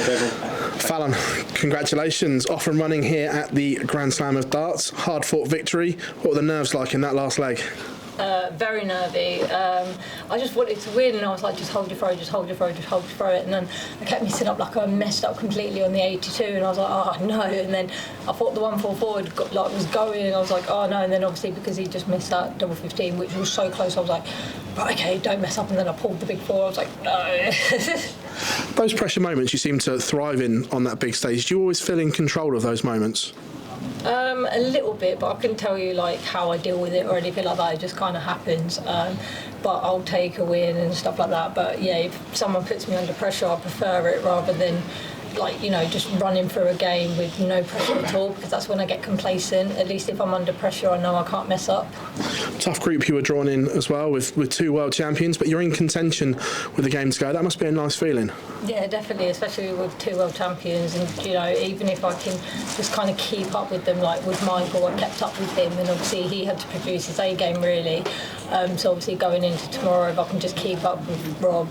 Fallon, congratulations. Off and running here at the Grand Slam of Darts. Hard fought victory. What were the nerves like in that last leg? Very nervy. I just wanted to win, and I was like, just hold your throw, just hold your throw, just hold your throw it. And then I kept messing up, like I messed up completely on the 82, and I was like, oh no. And then I thought the 1-4 forward was going, and I was like, oh no. And then obviously because he just missed that double 15, which was so close, I was like, right, okay, don't mess up. And then I pulled the big 4. I was like, no. Those pressure moments you seem to thrive in on that big stage. Do you always feel in control of those moments? A little bit, but I couldn't tell you like how I deal with it or anything like that. It just kind of happens. But I'll take a win and stuff like that. But yeah, if someone puts me under pressure, I prefer it rather than just running through a game with no pressure at all, because that's when I get complacent. At least if I'm under pressure, I know I can't mess up. Tough group you were drawn in as well with 2 world champions, but you're in contention with the game to go. That must be a nice feeling. Yeah, definitely, especially with 2 world champions. And even if I can just kind of keep up with them, like with Michael, I kept up with him, and obviously he had to produce his A game really. So obviously going into tomorrow, if I can just keep up with Rob,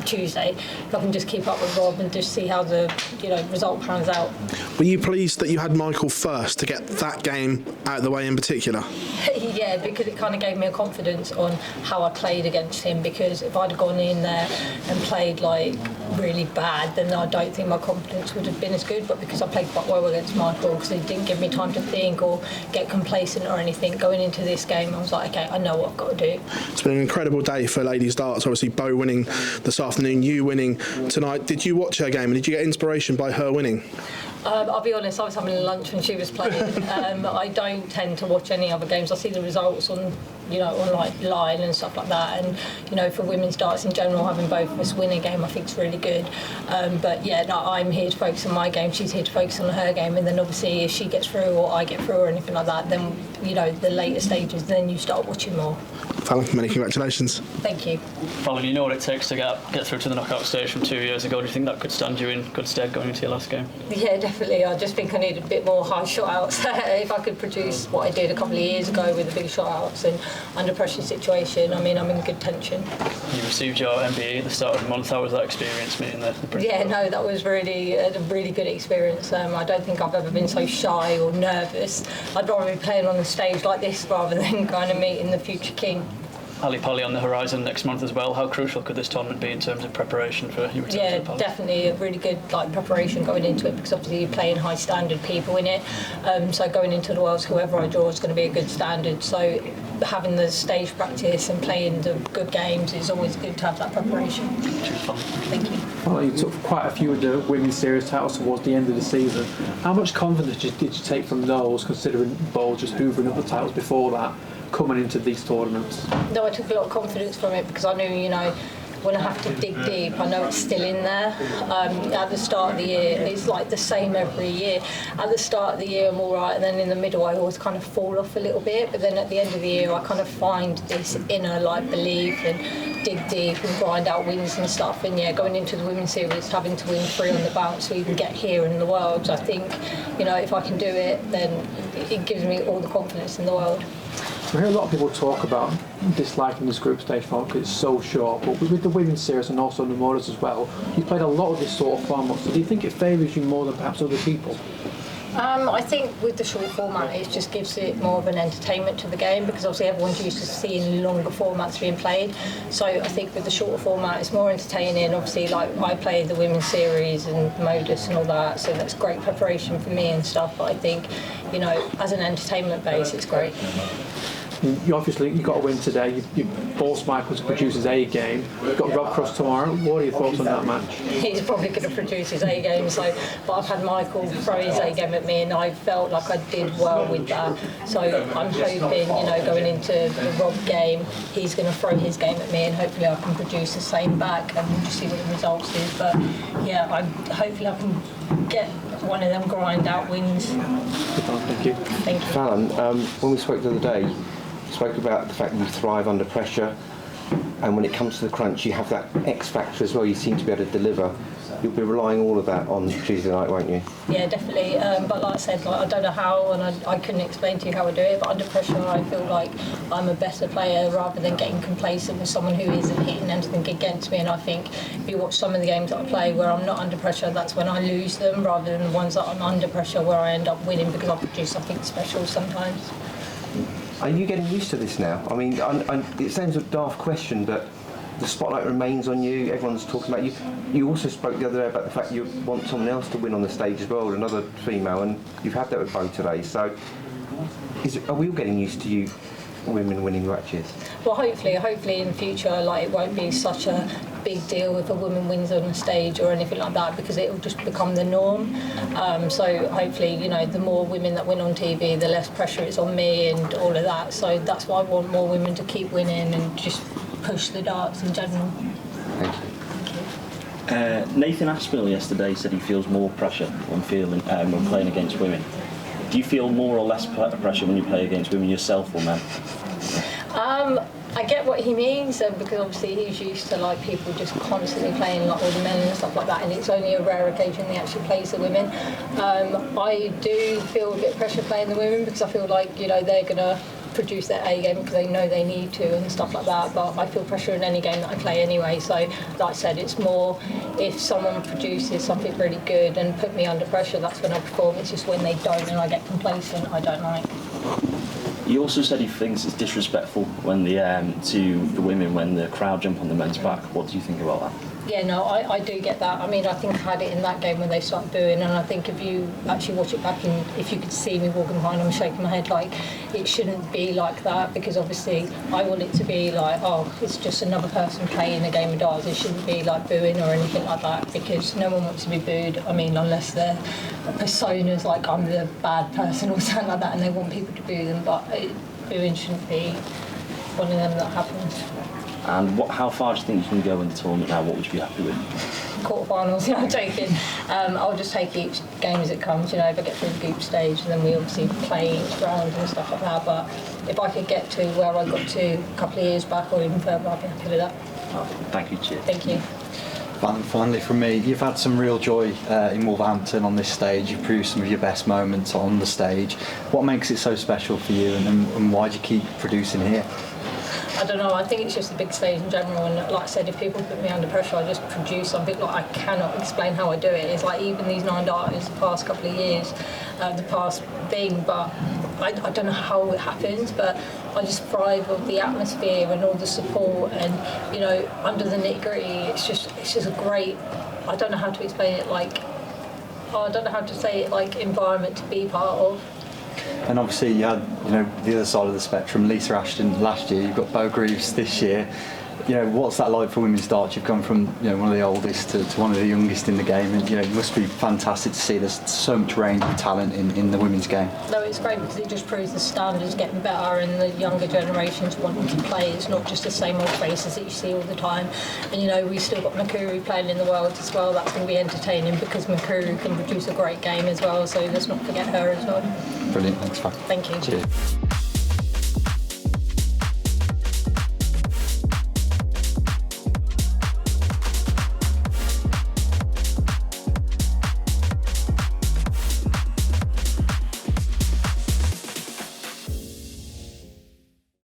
Tuesday, if I can just keep up with Rob and just see how the result pans out. Were you pleased that you had Michael first to get that game out of the way in particular? Yeah, because it kind of gave me a confidence on how I played against him, because if I'd have gone in there and played like really bad, then I don't think my confidence would have been as good. But because I played quite well against Michael, because he didn't give me time to think or get complacent or anything, going into this game I was like, okay, I know what I've got to do. It's been an incredible day for ladies darts. Obviously Bo winning this afternoon, you winning tonight. Did you watch her game and did you get inspiration by her winning? I'll be honest, I was having lunch when she was playing. I don't tend to watch any other games. I see the results on like line and stuff like that. And for women's darts in general, having both of us win a game, I think is really good. But yeah, no, I'm here to focus on my game. She's here to focus on her game. And then obviously, if she gets through or I get through or anything like that, then the later stages, then you start watching more. Fallon, many congratulations. Thank you. Fallon, you know what it takes to get through to the knockout stage from 2 years ago. Do you think that could stand you in good stead going into your last game? Yeah, definitely. I just think I need a bit more high shot outs. If I could produce what I did a couple of years ago with the big shot outs and under pressure situation, I'm in good tension. You received your MBE at the start of the month. How was that experience meeting the principal? Yeah, no, that was really a really good experience. I don't think I've ever been so shy or nervous. I'd rather be playing on the stage like this rather than kind of meeting the future king. Ali Polly on the horizon next month as well. How crucial could this tournament be in terms of preparation for your return to the Palace? Definitely a really good preparation going into it, because obviously you're playing high standard people in it. So going into the Worlds, whoever I draw is going to be a good standard. So having the stage practice and playing the good games is always good to have that preparation. Thank you. Well, you took quite a few of the women's series titles towards the end of the season. How much confidence did you take from those, considering Bo just hoovering up the titles before that, coming into these tournaments? No, I took a lot of confidence from it, because I knew, when I have to dig deep, I know it's still in there. At the start of the year, it's like the same every year. At the start of the year, I'm all right, and then in the middle, I always kind of fall off a little bit. But then at the end of the year, I kind of find this inner belief and dig deep and grind out wins and stuff. And yeah, going into the women's series, having to win 3 on the bounce to even get here in the Worlds, I think, if I can do it, then it gives me all the confidence in the world. I hear a lot of people talk about disliking this group stage format because it's so short, but with the women's series and also the Modas as well, you played a lot of this sort of format. So do you think it favours you more than perhaps other people? I think with the short format, it just gives it more of an entertainment to the game, because obviously everyone's used to seeing longer formats being played. So I think with the shorter format, it's more entertaining. Obviously, I play the women's series and Modus and all that, so that's great preparation for me and stuff. But I think, as an entertainment base, it's great. You got a win today. You forced Michael to produce his A game. You've got Rob Cross tomorrow. What are your thoughts on that match? He's probably going to produce his A game, but I've had Michael throw his A game at me, and I felt like I did well with that. So I'm hoping, going into the Rob game, he's going to throw his game at me, and hopefully I can produce the same back, and we'll just see what the results is. But yeah, hopefully I can get one of them grind out wins. Thank you. Thank you. Fallon, when we spoke the other day, spoke about the fact that you thrive under pressure. and when it comes to the crunch, you have that X factor as well. You seem to be able to deliver. You'll be relying all of that on Tuesday night, won't you? Yeah, definitely. But like I said, I don't know how, and I couldn't explain to you how I do it. But under pressure, I feel like I'm a better player rather than getting complacent with someone who isn't hitting anything against me. And I think if you watch some of the games that I play where I'm not under pressure, that's when I lose them, rather than the ones that I'm under pressure where I end up winning because I produce something special sometimes. Are you getting used to this now? I mean, it sounds a daft question, but the spotlight remains on you. Everyone's talking about you. You also spoke the other day about the fact you want someone else to win on the stage as well, another female, and you've had that with Bo today. So, are we all getting used to you women winning matches? Well, hopefully in the future, like, it won't be such a big deal if a woman wins on the stage or anything like that, because it will just become the norm. So hopefully, you know, the more women that win on TV, the less pressure is on me and all of that. So that's why I want more women to keep winning and just push the darts in general. Thank you. Nathan Aspinall yesterday said he feels more pressure when playing against women. Do you feel more or less pressure when you play against women yourself or men? I get what he means, because obviously he's used to like people just constantly playing like all the men and stuff like that, and it's only a rare occasion he actually plays the women. I do feel a bit of pressure playing the women because I feel like, you know, they're gonna produce their A game because they know they need to and stuff like that, but I feel pressure in any game that I play anyway. So like I said, it's more if someone produces something really good and put me under pressure, that's when I perform. It's just when they don't and I get complacent, I don't like. He also said he thinks it's disrespectful when to the women when the crowd jump on the men's back. What do you think about that? Yeah, no, I do get that. I mean, I think I had it in that game when they started booing, and I think if you actually watch it back and if you could see me walking behind them shaking my head, like, it shouldn't be like that, because obviously I want it to be like, oh, it's just another person playing a game of darts. It shouldn't be like booing or anything like that, because no one wants to be booed. I mean, unless their personas like I'm the bad person or something like that and they want people to boo them, but booing shouldn't be one of them that happens. And how far do you think you can go in the tournament now? What would you be happy with? Quarterfinals, I'm joking. I'll just take each game as it comes, you know, if I get through the group stage, then we obviously play each round and stuff like that. But if I could get to where I got to a couple of years back or even further, I'd be happy with that. Oh, thank you, cheers. Thank you. Finally from me, you've had some real joy in Wolverhampton on this stage. You've proved some of your best moments on the stage. What makes it so special for you, and why do you keep producing here? I don't know, I think it's just a big stage in general, and like I said, if people put me under pressure, I just produce something. Like, I cannot explain how I do it. It's like even these 9 darters the past couple of years, the past thing, but I don't know how it happens, but I just thrive with the atmosphere and all the support, and, you know, under the nitty-gritty, it's just a great, I don't know how to explain it, like, I don't know how to say it, like, environment to be part of. And obviously you had, you know, the other side of the spectrum, Lisa Ashton last year, you've got Bo Greaves this year. You know, what's that like for women's darts? You've gone from, you know, one of the oldest to one of the youngest in the game, and, you know, it must be fantastic to see there's so much range of talent in the women's game. No, it's great because it just proves the standards getting better and the younger generations wanting to play. It's not just the same old faces that you see all the time. And, you know, we've still got Makuru playing in the world as well. That's going to be entertaining because Makuru can produce a great game as well, so let's not forget her as well. Brilliant, thanks, Fran. Thank you. Cheers.